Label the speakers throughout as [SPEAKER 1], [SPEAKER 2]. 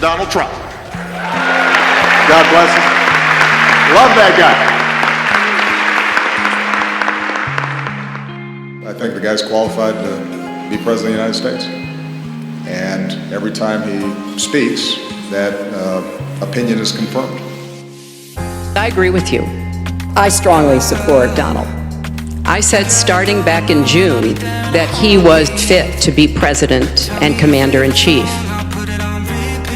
[SPEAKER 1] Donald Trump. God bless him. Love that guy.
[SPEAKER 2] I think the guy's qualified to be president of the United States. And every time he speaks, that opinion is confirmed.
[SPEAKER 3] I agree with you.
[SPEAKER 4] I strongly support Donald.
[SPEAKER 3] I said starting back in June that he was fit to be president and commander-in-chief.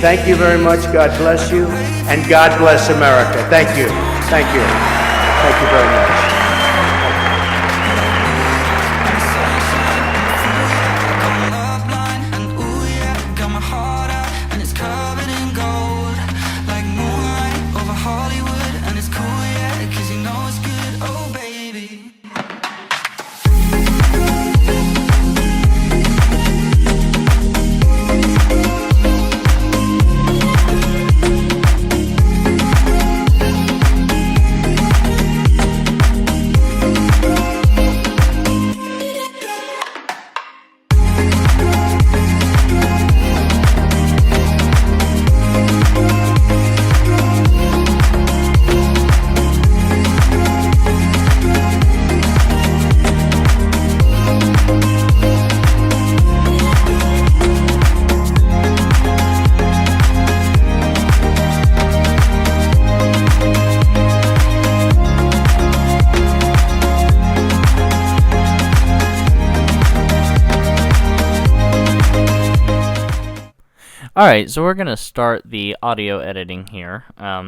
[SPEAKER 5] Thank you very much. God bless you. And God bless America. Thank you. Thank you. Thank you very much.
[SPEAKER 6] Alright, so we're going to start the audio editing here.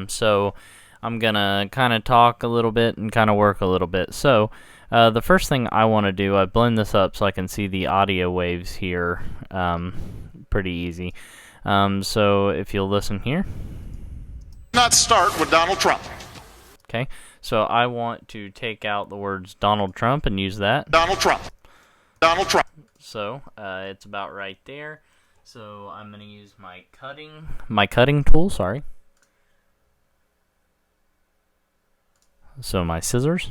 [SPEAKER 6] So I'm going to kind of talk a little bit and kind of work a little bit. So the first thing I want to do, I blend this up so I can see the audio waves here pretty easy. So if you'll listen here.
[SPEAKER 1] Not start with Donald Trump.
[SPEAKER 6] Okay, so I want to take out the words Donald Trump and use that.
[SPEAKER 1] Donald Trump. Donald Trump.
[SPEAKER 6] So it's about right there. So I'm going to use my cutting tool, sorry. So my scissors.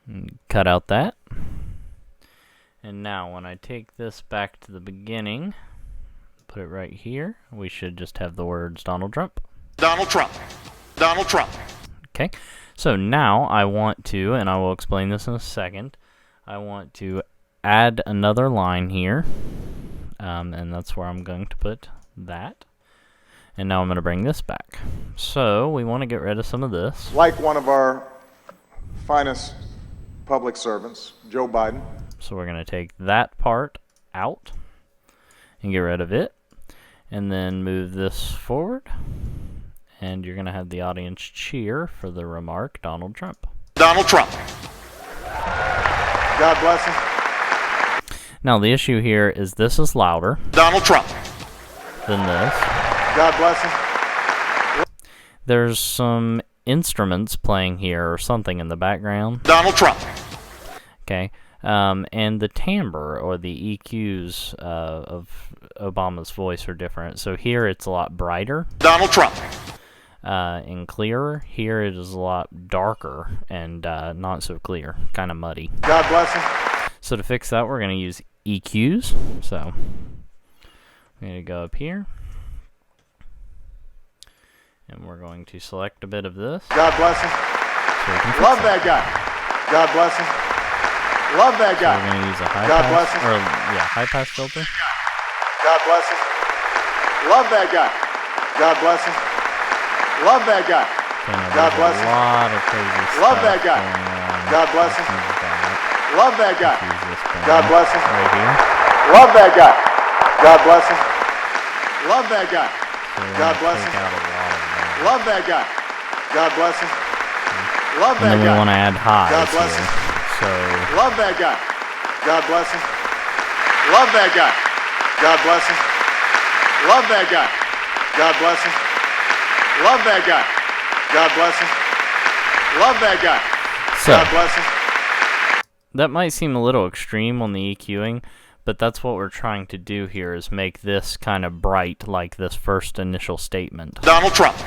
[SPEAKER 6] And cut out that. And now when I take this back to the beginning, put it right here, we should just have the words Donald Trump.
[SPEAKER 1] Donald Trump. Donald Trump.
[SPEAKER 6] Okay, so now I want to, and I will explain this in a second, I want to add another line here, and that's where I'm going to put that. And now I'm going to bring this back. So we want to get rid of some of this.
[SPEAKER 2] Like one of our finest public servants, Joe Biden.
[SPEAKER 6] So we're going to take that part out and get rid of it. And then move this forward. And you're going to have the audience cheer for the remark, Donald Trump.
[SPEAKER 1] Donald Trump. God bless him.
[SPEAKER 6] Now the issue here is this is louder
[SPEAKER 1] Donald Trump.
[SPEAKER 6] than this.
[SPEAKER 1] God bless him.
[SPEAKER 6] There's some instruments playing here or something in the background.
[SPEAKER 1] Donald Trump.
[SPEAKER 6] Okay. And the timbre or the EQs of Obama's voice are different. So here it's a lot brighter.
[SPEAKER 1] Donald Trump.
[SPEAKER 6] And clearer. Here it is a lot darker and not so clear, kind of muddy.
[SPEAKER 1] God bless him.
[SPEAKER 6] So to fix that, we're going to use EQs. So I'm going to go up here, and we're going to select a bit of this.
[SPEAKER 1] God bless him.
[SPEAKER 6] So we can fix
[SPEAKER 1] Love
[SPEAKER 6] that.
[SPEAKER 1] that guy. God bless him. Love that
[SPEAKER 6] So
[SPEAKER 1] guy.
[SPEAKER 6] we're going to use a high
[SPEAKER 1] God
[SPEAKER 6] pass,
[SPEAKER 1] bless him.
[SPEAKER 6] or yeah, high pass filter.
[SPEAKER 1] God bless him. Love that guy. God bless him. Love that guy.
[SPEAKER 6] Okay, now
[SPEAKER 1] God
[SPEAKER 6] there's
[SPEAKER 1] bless
[SPEAKER 6] a
[SPEAKER 1] him.
[SPEAKER 6] lot of crazy
[SPEAKER 1] Love
[SPEAKER 6] stuff
[SPEAKER 1] that guy.
[SPEAKER 6] going on.
[SPEAKER 1] God bless him.
[SPEAKER 6] Let's use that.
[SPEAKER 1] Love that guy.
[SPEAKER 6] Let's use this pen
[SPEAKER 1] God bless him.
[SPEAKER 6] right here.
[SPEAKER 1] Love that guy. God bless him. Love that guy.
[SPEAKER 6] So we're
[SPEAKER 1] God
[SPEAKER 6] gonna
[SPEAKER 1] bless
[SPEAKER 6] take
[SPEAKER 1] him.
[SPEAKER 6] out a lot of that.
[SPEAKER 1] Love that guy. God bless him. Love
[SPEAKER 6] And
[SPEAKER 1] that
[SPEAKER 6] then we
[SPEAKER 1] guy.
[SPEAKER 6] want to add highs
[SPEAKER 1] God bless
[SPEAKER 6] here.
[SPEAKER 1] him.
[SPEAKER 6] So
[SPEAKER 1] Love that guy. God bless him. Love that guy. God bless him. Love that guy. God bless him. Love that guy. God bless him. Love that guy.
[SPEAKER 6] So,
[SPEAKER 1] God bless him.
[SPEAKER 6] that might seem a little extreme on the EQing, but that's what we're trying to do here is make this kind of bright like this first initial statement.
[SPEAKER 1] Donald Trump.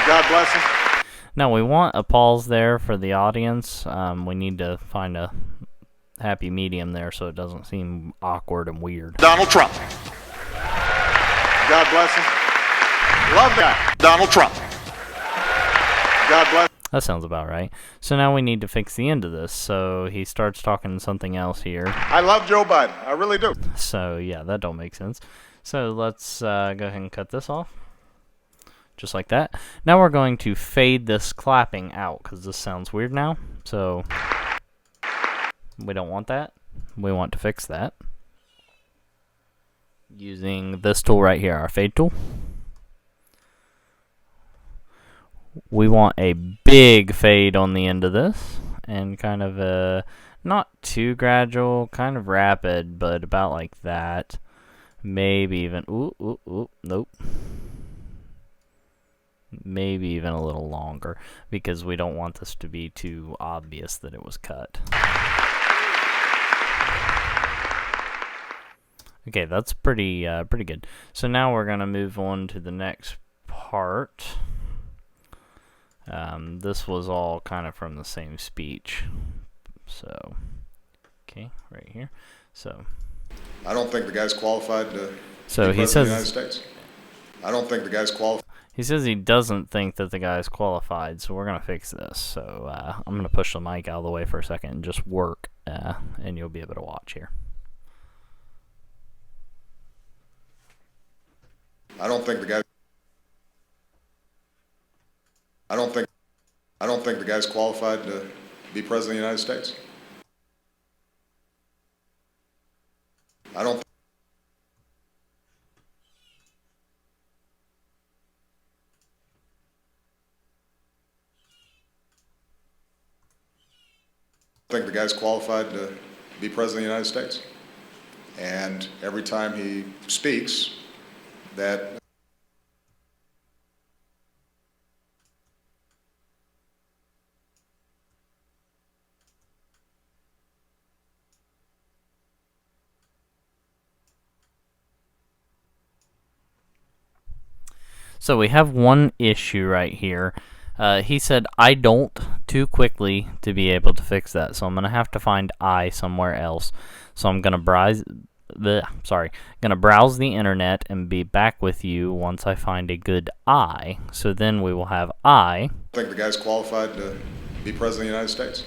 [SPEAKER 1] God bless him.
[SPEAKER 6] Now we want a pause there for the audience. We need to find happy medium there so it doesn't seem awkward and weird.
[SPEAKER 1] Donald Trump. God bless him. Love that. Donald Trump. God bless.
[SPEAKER 6] That sounds about right. So now we need to fix the end of this. So he starts talking something else here.
[SPEAKER 1] I love Joe Biden. I really do.
[SPEAKER 6] So yeah, that don't make sense. So let's go ahead and cut this off. Just like that. Now we're going to fade this clapping out because this sounds weird now. So we don't want that. We want to fix that using this tool right here, our fade tool. We want a big fade on the end of this and kind of a not too gradual, kind of rapid, but about like that. Maybe even nope. Maybe even a little longer because we don't want this to be too obvious that it was cut. Okay, that's pretty good. So now we're gonna move on to the next part. This was all kind of from the same speech. So, okay, right here. So,
[SPEAKER 2] I don't think the guy's qualified to
[SPEAKER 6] so
[SPEAKER 2] be
[SPEAKER 6] he
[SPEAKER 2] president of the United States. I don't think the guy's qualified.
[SPEAKER 6] He says he doesn't think that the guy is qualified, so we're going to fix this. So I'm going to push the mic out of the way for a second and just work, and you'll be able to watch here.
[SPEAKER 2] I don't think the guy. I don't think the guy's qualified to be president of the United States. I don't think the guy's qualified to be president of the United States. And every time he speaks, that
[SPEAKER 6] So we have one issue right here. He said, I don't, too quickly to be able to fix that. So I'm going to have to find I somewhere else. So I'm going to browse the internet and be back with you once I find a good I. So then we will have I.
[SPEAKER 2] think the guy's qualified to be president of the United States.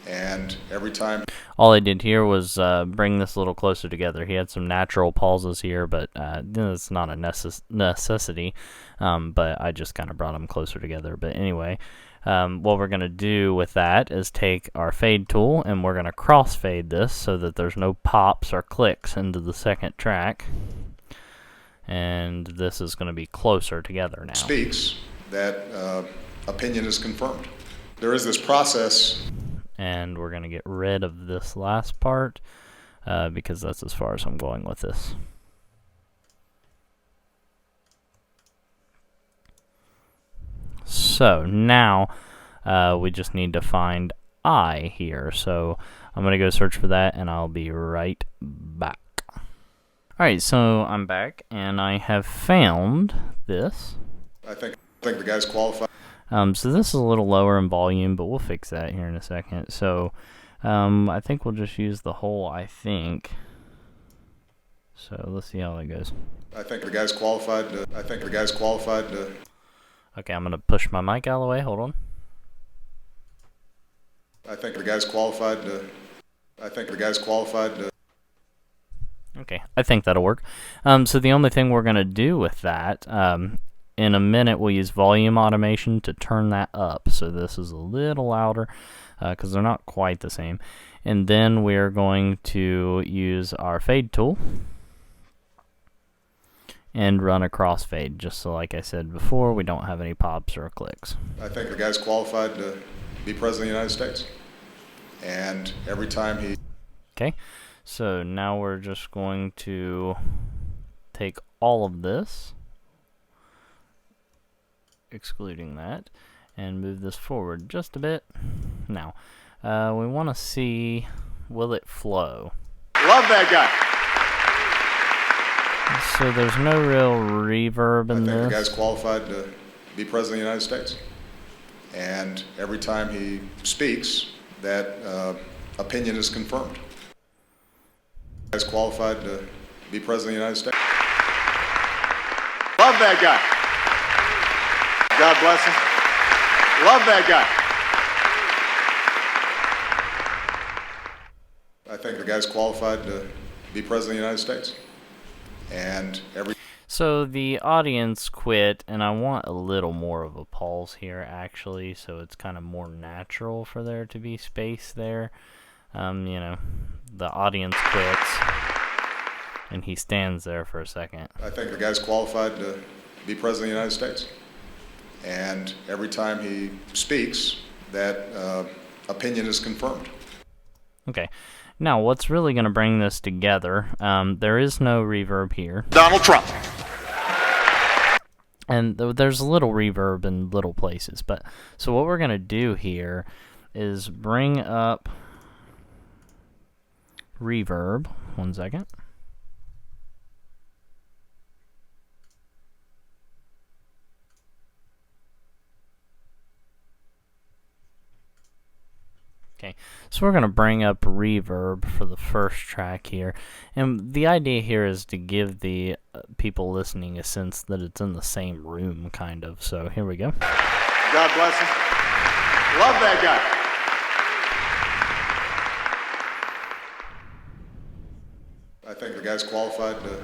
[SPEAKER 2] And every time
[SPEAKER 6] All I did here was bring this a little closer together. He had some natural pauses here, but it's not a necessity. But I just kind of brought them closer together. But anyway, what we're going to do with that is take our fade tool and we're going to crossfade this so that there's no pops or clicks into the second track. And this is going to be closer together now.
[SPEAKER 2] speaks, that opinion is confirmed. There is this process.
[SPEAKER 6] And we're going to get rid of this last part because that's as far as I'm going with this. So now we just need to find I here. So I'm going to go search for that and I'll be right back. Alright, so I'm back and I have found this.
[SPEAKER 2] I think the guy's qualified.
[SPEAKER 6] So this is a little lower in volume, but we'll fix that here in a second. So I think we'll just use the whole I think. So let's see how that goes.
[SPEAKER 2] I think the guy's qualified to.
[SPEAKER 6] Okay, I'm going to push my mic out of the way. Hold on.
[SPEAKER 2] I think the guy's qualified to.
[SPEAKER 6] Okay, I think that'll work. So the only thing we're going to do with that, in a minute we'll use volume automation to turn that up. So this is a little louder because they're not quite the same. And then we're going to use our fade tool and run a crossfade, just so like I said before, we don't have any pops or clicks.
[SPEAKER 2] I think the guy's qualified to be president of the United States. And every time he.
[SPEAKER 6] Okay, so now we're just going to take all of this, excluding that, and move this forward just a bit. Now, we want to see, will it flow?
[SPEAKER 1] Love that guy.
[SPEAKER 6] So there's no real reverb
[SPEAKER 2] I
[SPEAKER 6] in
[SPEAKER 2] think the guy's
[SPEAKER 6] this.
[SPEAKER 2] qualified to be president of the United States. And every time he speaks, that opinion is confirmed. As qualified to be President of the United States.
[SPEAKER 1] Love that guy. God bless him. Love that guy.
[SPEAKER 2] I think the guy's qualified to be President of the United States. And
[SPEAKER 6] So the audience quit, and I want a little more of a pause here, actually, so it's kind of more natural for there to be space there. You know, the audience quits, and he stands there for a second.
[SPEAKER 2] I think the guy's qualified to be President of the United States. And every time he speaks, that opinion is confirmed.
[SPEAKER 6] Okay. Now, what's really going to bring this together, there is no reverb here.
[SPEAKER 1] Donald Trump.
[SPEAKER 6] And there's a little reverb in little places. But so what we're going to do here is bring up reverb. 1 second. Okay, so we're going to bring up reverb for the first track here. And the idea here is to give the people listening a sense that it's in the same room, kind of. So here we go.
[SPEAKER 1] God bless him. Love that guy.
[SPEAKER 2] I think the guy's qualified to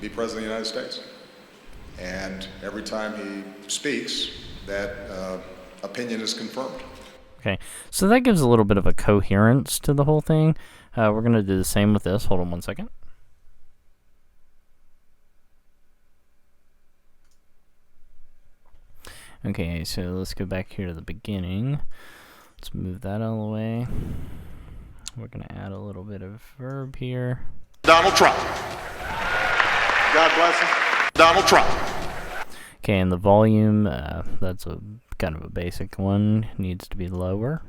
[SPEAKER 2] be President of the United States. And every time he speaks, that opinion is confirmed.
[SPEAKER 6] Okay, so that gives a little bit of a coherence to the whole thing. We're going to do the same with this. Hold on 1 second. Okay, so let's go back here to the beginning. Let's move that out of the way. We're going to add a little bit of verb here.
[SPEAKER 1] Donald Trump. God bless him. Donald Trump.
[SPEAKER 6] Okay, and the volume, that's a kind of a basic one, needs to be lower.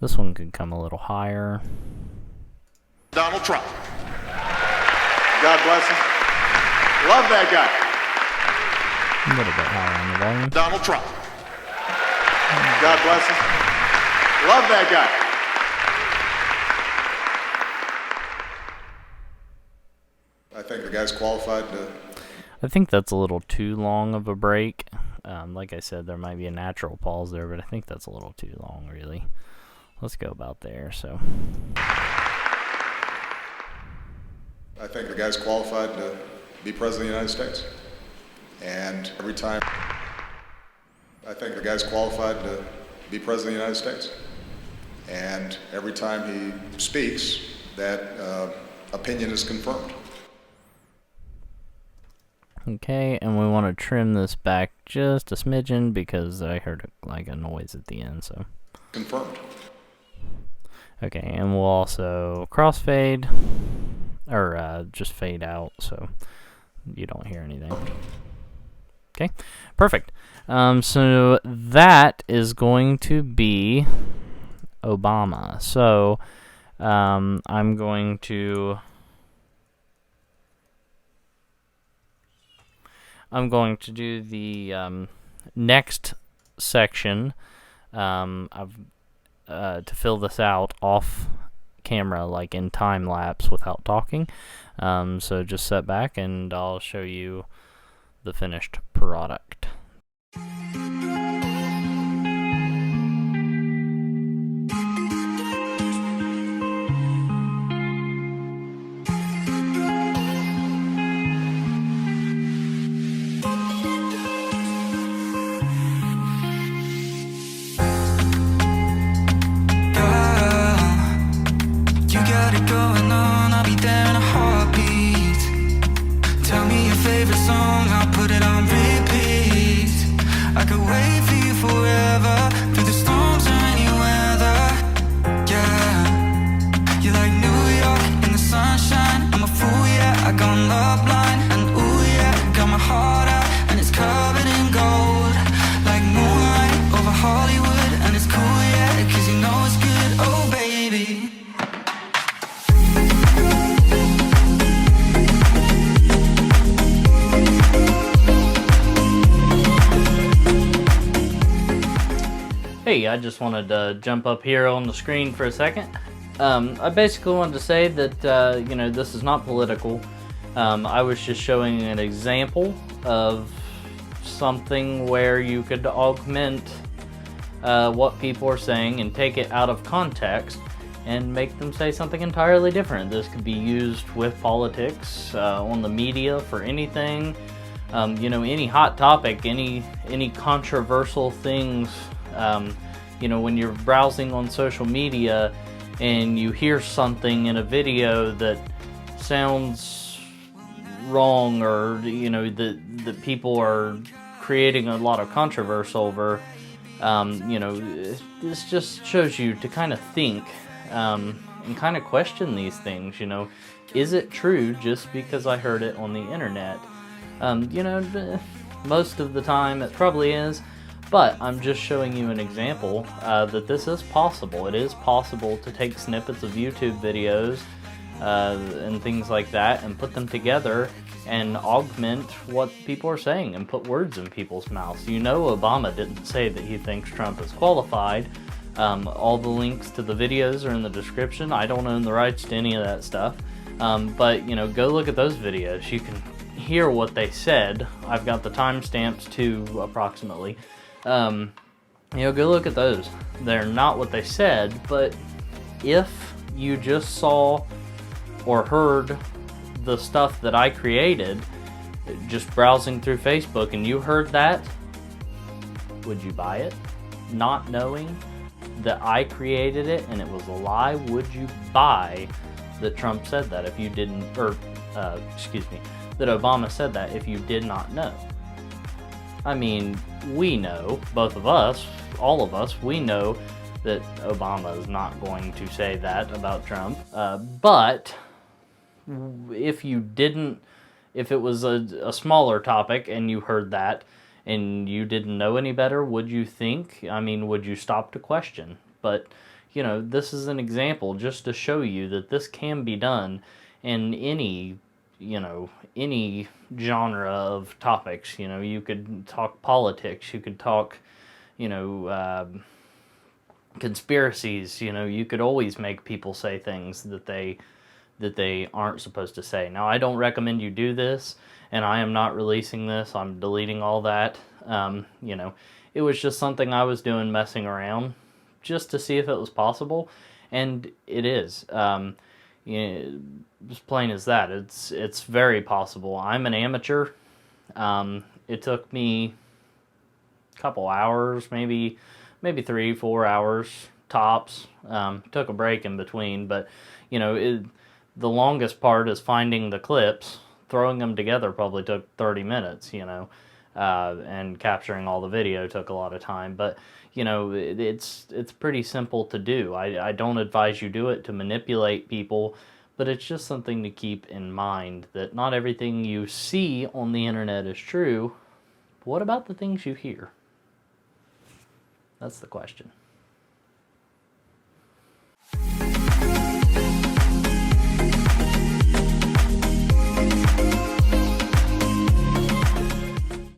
[SPEAKER 6] This one could come a little higher.
[SPEAKER 1] Donald Trump. God bless him. Love that guy.
[SPEAKER 6] A little bit higher on the volume.
[SPEAKER 1] Donald Trump. God bless him. Love that guy.
[SPEAKER 2] I think the guy's qualified to...
[SPEAKER 6] I think that's a little too long of a break. Like I said, there might be a natural pause there, but I think that's a little too long, really. Let's go about there, so.
[SPEAKER 2] I think the guy's qualified to be President of the United States. And every time... I think the guy's qualified to be President of the United States. And every time he speaks, that opinion is confirmed.
[SPEAKER 6] Okay, and we want to trim this back just a smidgen because I heard like a noise at the end, so.
[SPEAKER 2] Confirmed.
[SPEAKER 6] Okay, and we'll also crossfade, or just fade out so you don't hear anything. Okay, perfect. So that is going to be Obama. So I'm going to do the next section to fill this out off camera, like in time lapse without talking. So just sit back and I'll show you the finished product. Hey, I just wanted to jump up here on the screen for a second. I basically wanted to say that, you know, this is not political. I was just showing an example of something where you could augment what people are saying and take it out of context and make them say something entirely different. This could be used with politics, on the media, for anything. You know, any hot topic, any controversial things. You know, when you're browsing on social media and you hear something in a video that sounds wrong, or, you know, that people are creating a lot of controversy over, you know, this just shows you to kind of think and kind of question these things. You know, is it true just because I heard it on the internet? You know, most of the time it probably is, but I'm just showing you an example that this is possible. It is possible to take snippets of YouTube videos and things like that and put them together and augment what people are saying and put words in people's mouths. You know, Obama didn't say that he thinks Trump is qualified. All the links to the videos are in the description. I don't own the rights to any of that stuff, but, you know, go look at those videos. You can hear what they said. I've got the timestamps too, approximately. You know, go look at those. They're not what they said, but if you just saw or heard the stuff that I created just browsing through Facebook and you heard that, would you buy it? Not knowing that I created it and it was a lie, would you buy that Trump said that if you didn't, or, excuse me, that Obama said that if you did not know? I mean, we know, both of us, all of us, we know that Obama is not going to say that about Trump, but if you didn't, if it was a smaller topic and you heard that and you didn't know any better, would you think, I mean, would you stop to question? But, you know, this is an example just to show you that this can be done in any, you know, any genre of topics. You know, you could talk politics, you could talk, you know, conspiracies. You know, you could always make people say things that they aren't supposed to say. Now, I don't recommend you do this, and I am not releasing this. I'm deleting all that. You know, it was just something I was doing, messing around, just to see if it was possible, and it is. You know, as plain as that. It's very possible. I'm an amateur. It took me a couple hours, maybe 3-4 hours tops. Took a break in between, but, you know, the longest part is finding the clips. Throwing them together probably took 30 minutes, you know, and capturing all the video took a lot of time. But, you know, it's pretty simple to do. I don't advise you do it to manipulate people, but it's just something to keep in mind, that not everything you see on the internet is true. What about the things you hear? That's the question.